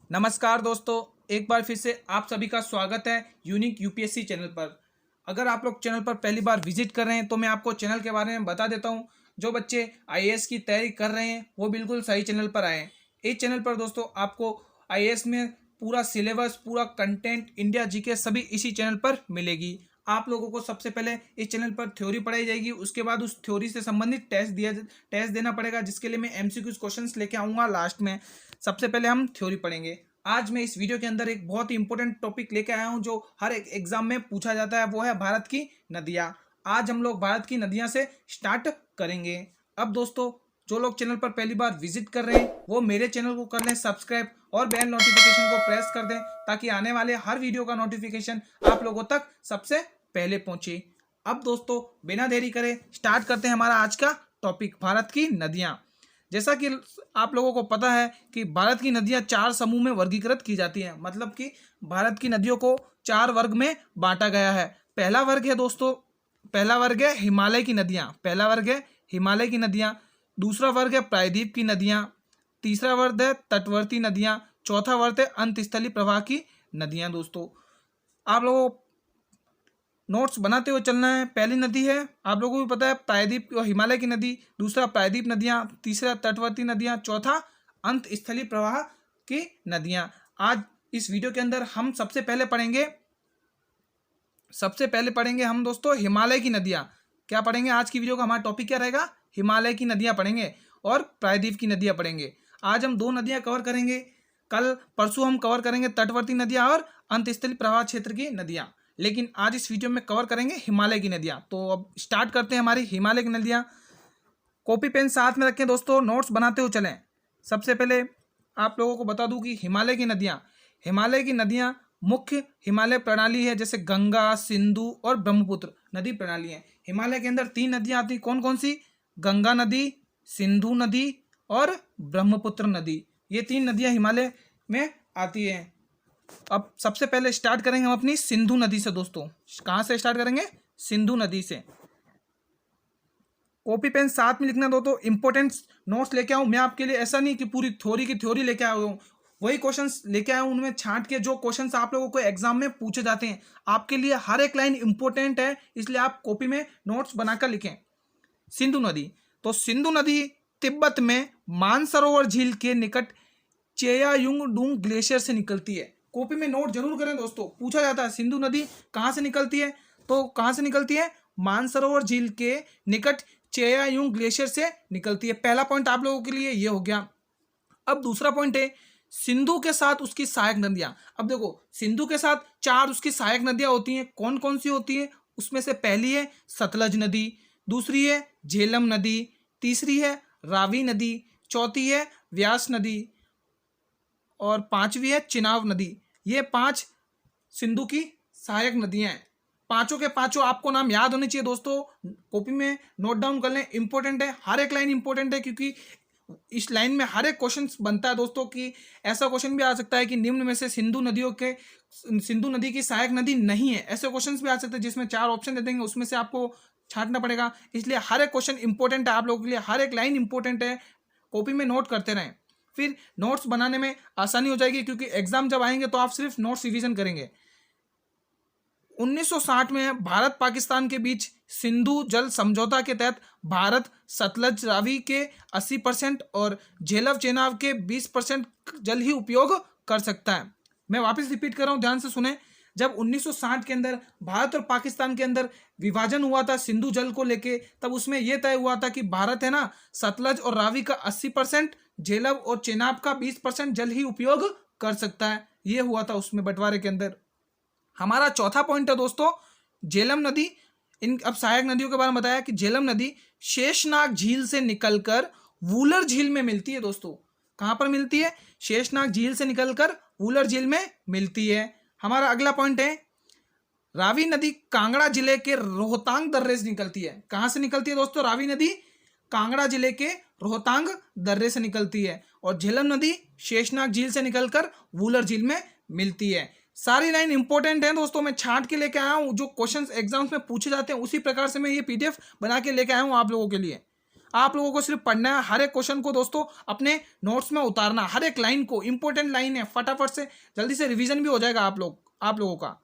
नमस्कार दोस्तों, एक बार फिर से आप सभी का स्वागत है यूनिक यूपीएससी चैनल पर। अगर आप लोग चैनल पर पहली बार विजिट कर रहे हैं तो मैं आपको चैनल के बारे में बता देता हूं। जो बच्चे आईएएस की तैयारी कर रहे हैं वो बिल्कुल सही चैनल पर आए हैं। इस चैनल पर दोस्तों आपको आईएएस में पूरा सिलेबस, पूरा कंटेंट, इंडिया जीके सभी इसी चैनल पर मिलेगी। आप लोगों को सबसे पहले इस चैनल पर थ्योरी पढ़ाई जाएगी, उसके बाद उस थ्योरी से संबंधित टेस्ट देना पड़ेगा, जिसके लिए मैं एमसीक्यूज क्वेश्चंस लेके आऊँगा लास्ट में। सबसे पहले हम थ्योरी पढ़ेंगे। आज मैं इस वीडियो के अंदर एक बहुत ही इंपॉर्टेंट टॉपिक लेके आया हूं जो हर एक एग्जाम में पूछा जाता है, वो है भारत की नदियां। आज हम लोग भारत की नदियां से स्टार्ट करेंगे। अब दोस्तों, जो लोग चैनल पर पहली बार विजिट कर रहे हैं वो मेरे चैनल को कर लें सब्सक्राइब और बेल नोटिफिकेशन को प्रेस कर दें, ताकि आने वाले हर वीडियो का नोटिफिकेशन आप लोगों तक सबसे पहले पहुंचे। अब दोस्तों, बिना देरी करे स्टार्ट करते हैं हमारा आज का टॉपिक, भारत की नदियां। जैसा कि आप लोगों को पता है कि भारत की नदियां 4 समूह में वर्गीकृत की जाती हैं, मतलब कि भारत की नदियों को 4 वर्ग में बांटा गया है। पहला वर्ग है दोस्तों, पहला वर्ग है हिमालय की नदियां। पहला वर्ग है हिमालय की नदियां। दूसरा वर्ग है प्रायद्वीप की नदियां। तीसरा वर्ग है तटवर्ती नदियां। चौथा वर्ग है अंतस्थलीय प्रवाह की नदियां। दोस्तों, आप लोगों नोट्स बनाते हुए चलना है। पहली नदी है, आप लोगों को भी पता है, प्रायद्वीप और हिमालय की नदी। दूसरा प्रायद्वीप नदियाँ, तीसरा तटवर्ती नदियाँ, चौथा अंत स्थलीय प्रवाह की नदियाँ। आज इस वीडियो के अंदर हम सबसे पहले पढ़ेंगे हम दोस्तों हिमालय की नदियाँ। क्या पढ़ेंगे? आज की वीडियो का हमारा टॉपिक क्या रहेगा? हिमालय की नदियाँ पढ़ेंगे और प्रायद्वीप की नदियाँ पढ़ेंगे। आज हम 2 नदियाँ कवर करेंगे। कल परसों हम कवर करेंगे तटवर्ती नदियाँ और अंतस्थलीय प्रवाह क्षेत्र की नदियाँ, लेकिन आज इस वीडियो में कवर करेंगे हिमालय की नदियाँ। तो अब स्टार्ट करते हैं हमारी हिमालय की नदियाँ। कॉपी पेन साथ में रखें दोस्तों, नोट्स बनाते हुए चलें। सबसे पहले आप लोगों को बता दूं कि हिमालय की नदियाँ मुख्य हिमालय प्रणाली है, जैसे गंगा, सिंधु और ब्रह्मपुत्र नदी प्रणाली है। हिमालय के अंदर 3 नदियाँ आती, कौन कौन सी? गंगा नदी, सिंधु नदी और ब्रह्मपुत्र नदी। ये 3 नदियाँ हिमालय में आती हैं। अब सबसे पहले स्टार्ट करेंगे हम अपनी सिंधु नदी से। दोस्तों, कहां से स्टार्ट करेंगे? सिंधु नदी से। कॉपी पेन साथ में लिखना दोस्तों, इंपॉर्टेंट नोट्स लेके आऊं मैं आपके लिए। ऐसा नहीं कि पूरी थ्योरी लेके आया हूं, वही क्वेश्चंस लेके आया हूं, उनमें छांट के जो क्वेश्चंस आप लोगों को एग्जाम में पूछे जाते हैं। आपके लिए हर एक लाइन इंपॉर्टेंट है, इसलिए आप कॉपी में नोट्स बनाकर लिखें। सिंधु नदी, तो सिंधु नदी तिब्बत में मानसरोवर झील के निकट चेयायुंगडुंग ग्लेशियर से निकलती है। कॉपी में नोट जरूर करें दोस्तों, पूछा जाता है सिंधु नदी कहाँ से निकलती है, तो कहाँ से निकलती है? मानसरोवर झील के निकट चेयायुंग ग्लेशियर से निकलती है। पहला पॉइंट आप लोगों के लिए ये हो गया। अब दूसरा पॉइंट है सिंधु के साथ उसकी सहायक नदियां। अब देखो, सिंधु के साथ 4 उसकी सहायक नदियां होती हैं। कौन कौन सी होती है? उसमें से पहली है सतलज नदी, दूसरी है झेलम नदी, तीसरी है रावी नदी, चौथी है व्यास नदी और 5वीं है चिनाब नदी। ये 5 सिंधु की सहायक नदियां हैं। पांचों के पांचों आपको नाम याद होने चाहिए दोस्तों, कॉपी में नोट डाउन कर लें, इंपॉर्टेंट है, हर एक लाइन इंपॉर्टेंट है, क्योंकि इस लाइन में हर एक क्वेश्चन बनता है दोस्तों। कि ऐसा क्वेश्चन भी आ सकता है कि निम्न में से सिंधु नदी की सहायक नदी नहीं है। ऐसे क्वेश्चन भी आ सकते हैं जिसमें 4 ऑप्शन दे देंगे, उसमें से आपको छांटना पड़ेगा। इसलिए हर एक क्वेश्चन इंपॉर्टेंट है आप लोगों के लिए, हर एक लाइन इंपॉर्टेंट है। कॉपी में नोट करते रहें, फिर नोट्स बनाने में आसानी हो जाएगी, क्योंकि एग्जाम जब आएंगे तो आप सिर्फ नोट्स रिवीजन करेंगे। 1960 में भारत पाकिस्तान के बीच सिंधु जल समझौता के तहत भारत सतलज रावी के 80% और झेलम चेनाब के 20% जल ही उपयोग कर सकता है। मैं वापस रिपीट कर रहा हूं, ध्यान से सुने। जब 1960 के अंदर भारत और पाकिस्तान के अंदर विभाजन हुआ था सिंधु जल को लेके, तब उसमें यह तय हुआ था कि भारत है ना सतलज और रावी का 80%, झेलम और चेनाब का 20% जल ही उपयोग कर सकता है। यह हुआ था उसमें बंटवारे के अंदर। हमारा चौथा पॉइंट है दोस्तों झेलम नदी। अब सहायक नदियों के बारे में बताया कि झेलम नदी शेषनाग झील से निकलकर वूलर झील में मिलती है। दोस्तों, कहां पर मिलती है? शेषनाग झील से निकलकर वूलर झील में मिलती है। हमारा अगला पॉइंट है रावी नदी कांगड़ा जिले के रोहतांग दर्रे से निकलती है। कहां से निकलती है दोस्तों? रावी नदी कांगड़ा जिले के रोहतांग दर्रे से निकलती है। और झेलम नदी शेषनाग झील से निकलकर वूलर झील में मिलती है। सारी लाइन इंपॉर्टेंट है दोस्तों, मैं छांट के लेके आया हूं, जो क्वेश्चंस एग्जाम्स में पूछे जाते हैं उसी प्रकार से मैं ये पीडीएफ बना के लेके आया हूं आप लोगों के लिए। आप लोगों को सिर्फ पढ़ना है, हर एक क्वेश्चन को दोस्तों अपने नोट्स में उतारना, हर एक लाइन को, इंपॉर्टेंट लाइन है, फटाफट से जल्दी से रिवीजन भी हो जाएगा आप लोगों का।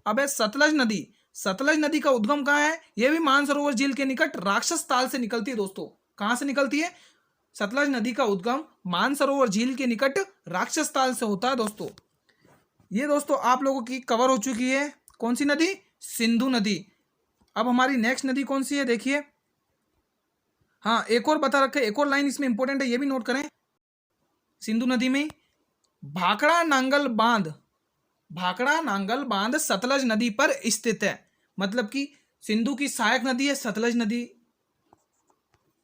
अब है सतलज नदी। सतलज नदी का उद्गम कहाँ है? यह भी मानसरोवर झील के निकट राक्षस ताल से निकलती है दोस्तों। कहाँ से निकलती है? सतलज नदी का उद्गम मानसरोवर झील के निकट राक्षस ताल से होता है दोस्तों। ये दोस्तों आप लोगों की कवर हो चुकी है। कौन सी नदी? सिंधु नदी। अब हमारी नेक्स्ट नदी कौन सी है देखिए। हाँ, एक और बता रखे, एक और लाइन इसमें इंपॉर्टेंट है, ये भी नोट करें। सिंधु नदी में भाखड़ा नांगल बांध, भाखड़ा नांगल बांध सतलज नदी पर स्थित है। मतलब कि सिंधु की सहायक नदी है सतलज नदी,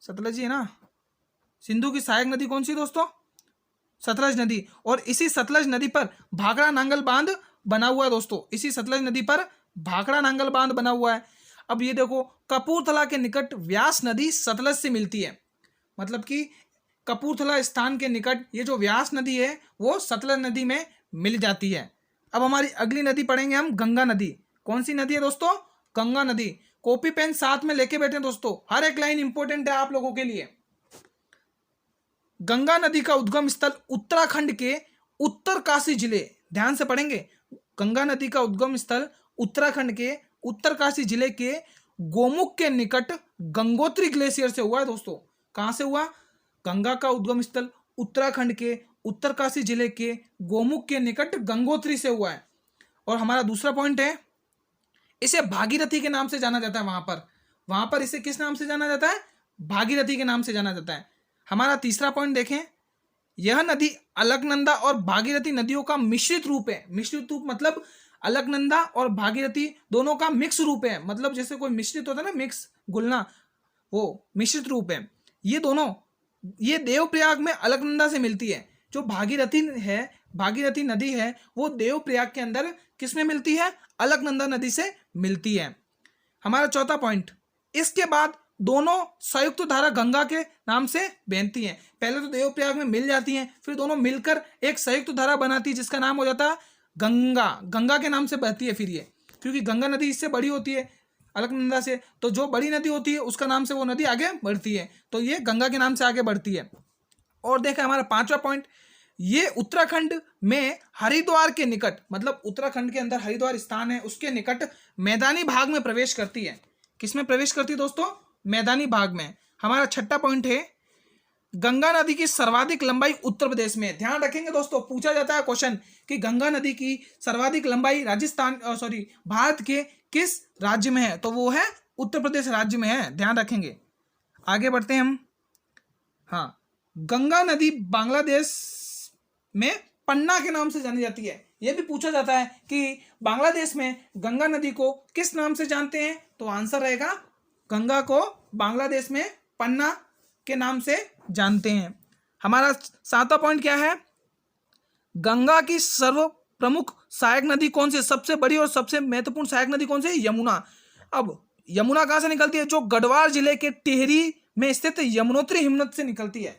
सतलज ही है ना। सिंधु की सहायक नदी कौन सी दोस्तों? सतलज नदी। और इसी सतलज नदी पर भाखड़ा नांगल बांध बना हुआ है दोस्तों। इसी सतलज नदी पर भाखड़ा नांगल बांध बना हुआ है। अब ये देखो, कपूरथला के निकट व्यास नदी सतलज से मिलती है। मतलब कि कपूरथला स्थान के निकट ये जो व्यास नदी है वो सतलज नदी में मिल जाती है। अब हमारी अगली नदी पढ़ेंगे हम, गंगा नदी। कौन सी नदी है दोस्तों? गंगा नदी। कॉपी पेन साथ में लेके बैठे दोस्तों, हर एक लाइन इंपॉर्टेंट है आप लोगों के लिए। गंगा नदी का उद्गम स्थल उत्तराखंड के उत्तरकाशी जिले, ध्यान से पढ़ेंगे। गंगा नदी का उद्गम स्थल उत्तराखंड के उत्तरकाशी जिले के गोमुख के निकट गंगोत्री ग्लेशियर से हुआ है दोस्तों। कहां से हुआ? गंगा का उद्गम स्थल उत्तराखंड के उत्तरकाशी जिले के गोमुख के निकट गंगोत्री से हुआ है। और हमारा दूसरा पॉइंट है, इसे भागीरथी के नाम से जाना जाता है। वहां पर इसे किस नाम से जाना जाता है? भागीरथी के नाम से जाना जाता है। हमारा तीसरा पॉइंट देखें, यह नदी अलकनंदा और भागीरथी नदियों का मिश्रित रूप है। मिश्रित रूप मतलब अलकनंदा और भागीरथी दोनों का मिक्स रूप है। मतलब जैसे कोई मिश्रित होता है ना, मिक्स घुलना, वो मिश्रित रूप है। ये दोनों, ये देवप्रयाग में अलकनंदा से मिलती है। जो भागीरथी नदी है वो देवप्रयाग के अंदर किस में मिलती है? अलकनंदा नदी से मिलती है। हमारा चौथा पॉइंट, इसके बाद दोनों संयुक्त धारा गंगा के नाम से बहती हैं। पहले तो देवप्रयाग में मिल जाती हैं, फिर दोनों मिलकर एक संयुक्त धारा बनाती है जिसका नाम हो जाता है गंगा। गंगा के नाम से बहती है फिर ये, क्योंकि गंगा नदी इससे बड़ी होती है अलकनंदा से, तो जो बड़ी नदी होती है उसका नाम से वो नदी आगे बढ़ती है, तो ये गंगा के नाम से आगे बढ़ती है। और देखा हमारा पांचवा पॉइंट, ये उत्तराखंड में हरिद्वार के निकट, मतलब उत्तराखंड के अंदर हरिद्वार स्थान है उसके निकट मैदानी भाग में प्रवेश करती है। किसमें प्रवेश करती है दोस्तों? मैदानी भाग में। हमारा छठा पॉइंट है, गंगा नदी की सर्वाधिक लंबाई उत्तर प्रदेश में। ध्यान रखेंगे दोस्तों, पूछा जाता है क्वेश्चन कि गंगा नदी की सर्वाधिक लंबाई भारत के किस राज्य में है? तो वो है उत्तर प्रदेश राज्य में है, ध्यान रखेंगे। आगे बढ़ते हैं हम। हाँ, गंगा नदी बांग्लादेश में पन्ना के नाम से जानी जाती है। यह भी पूछा जाता है कि बांग्लादेश में गंगा नदी को किस नाम से जानते हैं? तो आंसर रहेगा, गंगा को बांग्लादेश में पन्ना के नाम से जानते हैं। हमारा सातवां पॉइंट क्या है? गंगा की सर्व प्रमुख सहायक नदी कौन सी? सबसे बड़ी और सबसे महत्वपूर्ण सहायक नदी कौन सी है? यमुना। अब यमुना कहाँ से निकलती है? जो गढ़वाल जिले के टिहरी में स्थित यमुनोत्री हिमनद से निकलती है।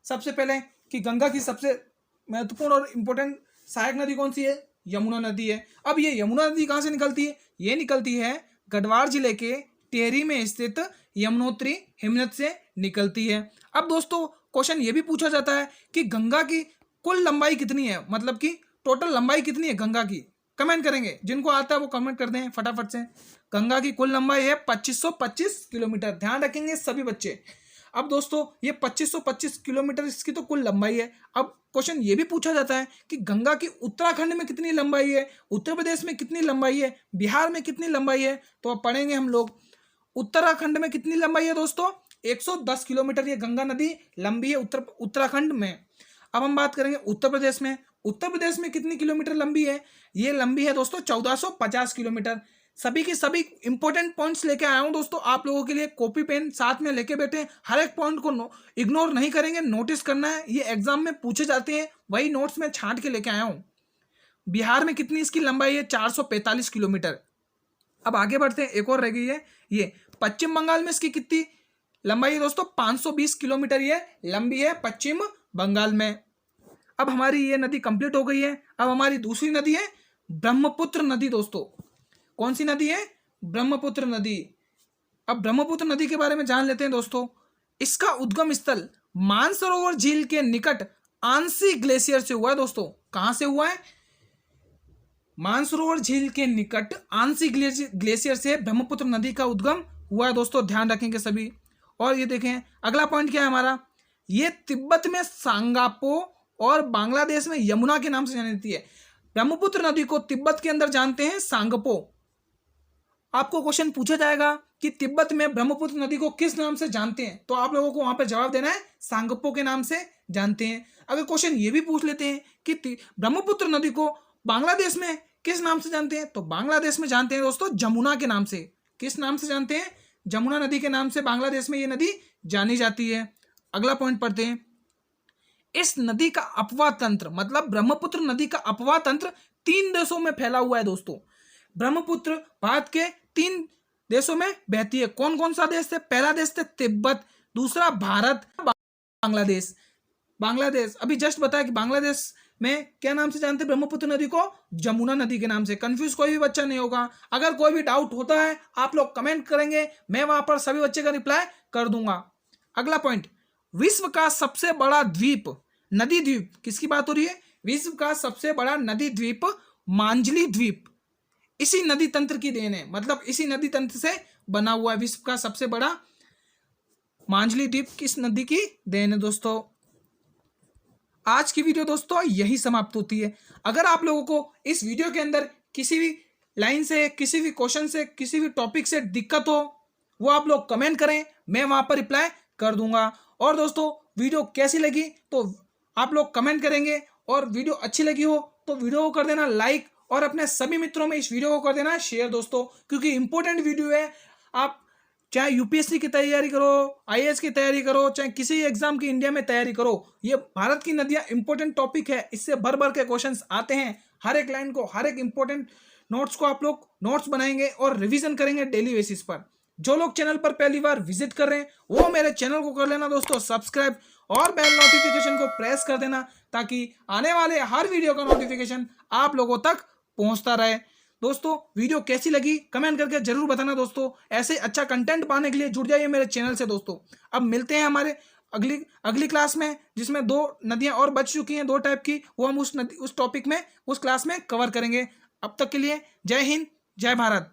सबसे पहले कि गंगा की सबसे महत्वपूर्ण और इंपॉर्टेंट सहायक नदी कौन सी है? यमुना नदी है। अब ये यमुना नदी कहाँ से निकलती है? ये निकलती है गढ़वाल जिले के टिहरी में स्थित यमुनोत्री हिमनद से निकलती है। अब दोस्तों क्वेश्चन ये भी पूछा जाता है कि गंगा की कुल लंबाई कितनी है? मतलब कि टोटल लंबाई कितनी है गंगा की? कमेंट करेंगे, जिनको आता है वो कमेंट कर दें फटाफट से। गंगा की कुल लंबाई है 2525 किलोमीटर। ध्यान रखेंगे सभी बच्चे। अब दोस्तों ये 2525 किलोमीटर इसकी तो कुल लंबाई है। अब क्वेश्चन ये भी पूछा जाता है कि गंगा की उत्तराखंड में कितनी लंबाई है, उत्तर प्रदेश में कितनी लंबाई है, बिहार में कितनी लंबाई है? तो अब पढ़ेंगे हम लोग। उत्तराखंड में कितनी लंबाई है दोस्तों? 110 किलोमीटर ये गंगा नदी लंबी है उत्तराखंड में। अब हम बात करेंगे उत्तर प्रदेश में। उत्तर प्रदेश में कितनी किलोमीटर लंबी है? ये लंबी है दोस्तों 1450 किलोमीटर। सभी के सभी इंपॉर्टेंट पॉइंट्स लेके आया हूं दोस्तों आप लोगों के लिए। कॉपी पेन साथ में लेके बैठे, हर एक पॉइंट को इग्नोर नहीं करेंगे, नोटिस करना है। ये एग्जाम में पूछे जाते हैं, वही नोट्स में छांट के लेके आया हूं। बिहार में कितनी इसकी लंबाई है? 445 किलोमीटर। अब आगे बढ़ते हैं, एक और रह गई है ये। पश्चिम बंगाल में इसकी कितनी लंबाई है दोस्तों? 520 किलोमीटर ये लंबी है पश्चिम बंगाल में। अब हमारी ये नदी कंप्लीट हो गई है। अब हमारी दूसरी नदी है ब्रह्मपुत्र नदी दोस्तों। कौन सी नदी है? ब्रह्मपुत्र नदी। अब ब्रह्मपुत्र नदी के बारे में जान लेते हैं दोस्तों। इसका उद्गम स्थल मानसरोवर झील के निकट आंसी ग्लेशियर से हुआ है दोस्तों। कहां से हुआ है? मानसरोवर झील के निकट आंसी ग्लेशियर से ब्रह्मपुत्र नदी का उद्गम हुआ है दोस्तों, ध्यान रखेंगे सभी। और ये देखें अगला पॉइंट क्या है हमारा, ये तिब्बत में सांगापो और बांग्लादेश में यमुना के नाम से जानी जाती है। ब्रह्मपुत्र नदी को तिब्बत के अंदर जानते हैं सांगपो। आपको क्वेश्चन पूछा जाएगा कि तिब्बत में ब्रह्मपुत्र नदी को किस नाम से जानते हैं, तो आप लोगों को वहां पर जवाब देना है सांगपो के नाम से जानते हैं। अगर क्वेश्चन ये भी पूछ लेते हैं कि ब्रह्मपुत्र नदी को बांग्लादेश में किस नाम से जानते हैं, तो बांग्लादेश में जानते हैं दोस्तों जमुना के नाम से। किस नाम से जानते हैं? जमुना नदी के नाम से बांग्लादेश में ये नदी जानी जाती है। अगला पॉइंट पढ़ते हैं। इस नदी का अपवाह तंत्र, मतलब ब्रह्मपुत्र नदी का अपवाह तंत्र 3 देशों में फैला हुआ है दोस्तों। ब्रह्मपुत्र भारत के 3 देशों में बहती है। कौन कौन सा देश थे? पहला देश थे तिब्बत, दूसरा भारत, बांग्लादेश। बांग्लादेश अभी जस्ट बताया कि बांग्लादेश में क्या नाम से जानते हैं ब्रह्मपुत्र नदी को? जमुना नदी के नाम से। कंफ्यूज कोई भी बच्चा नहीं होगा। अगर कोई भी डाउट होता है आप लोग कमेंट करेंगे, मैं वहां पर सभी बच्चे का रिप्लाई कर दूंगा। अगला पॉइंट, विश्व का सबसे बड़ा द्वीप, नदी द्वीप, किसकी बात हो रही है? विश्व का सबसे बड़ा नदी द्वीप मांजली द्वीप इसी नदी तंत्र की देन है, मतलब इसी नदी तंत्र से बना हुआ है। विश्व का सबसे बड़ा मांजली द्वीप किस नदी की देन है दोस्तों? आज की वीडियो दोस्तों यही समाप्त होती है। अगर आप लोगों को इस वीडियो के अंदर किसी भी लाइन से, किसी भी क्वेश्चन से, किसी भी टॉपिक से दिक्कत हो, वो आप लोग कमेंट करें, मैं वहां पर रिप्लाई कर दूंगा। और दोस्तों वीडियो कैसी लगी तो आप लोग कमेंट करेंगे, और वीडियो अच्छी लगी हो तो वीडियो को कर देना लाइक, और अपने सभी मित्रों में इस वीडियो को कर देना शेयर दोस्तों, क्योंकि इंपॉर्टेंट वीडियो है। आप चाहे यूपीएससी की तैयारी करो, आईएएस की तैयारी करो, चाहे किसी एग्जाम की इंडिया में तैयारी करो, ये भारत की नदियां इंपॉर्टेंट टॉपिक है। इससे भर भर के क्वेश्चंस आते हैं। हर एक लाइन को, हर एक इंपॉर्टेंट नोट्स को आप लोग नोट्स बनाएंगे और रिवीजन करेंगे डेली बेसिस पर। जो लोग चैनल पर पहली बार विजिट कर रहे हैं वो मेरे चैनल को कर लेना दोस्तों सब्सक्राइब, और बेल नोटिफिकेशन को प्रेस कर देना, ताकि आने वाले हर वीडियो का नोटिफिकेशन आप लोगों तक पहुंचता रहे। दोस्तों वीडियो कैसी लगी कमेंट करके जरूर बताना दोस्तों। ऐसे अच्छा कंटेंट पाने के लिए जुड़ जाइए मेरे चैनल से दोस्तों। अब मिलते हैं हमारे अगली क्लास में, जिसमें 2 नदियां और बच चुकी हैं 2 टाइप की, वो हम उस टॉपिक में, उस क्लास में कवर करेंगे। अब तक के लिए जय हिंद, जय भारत।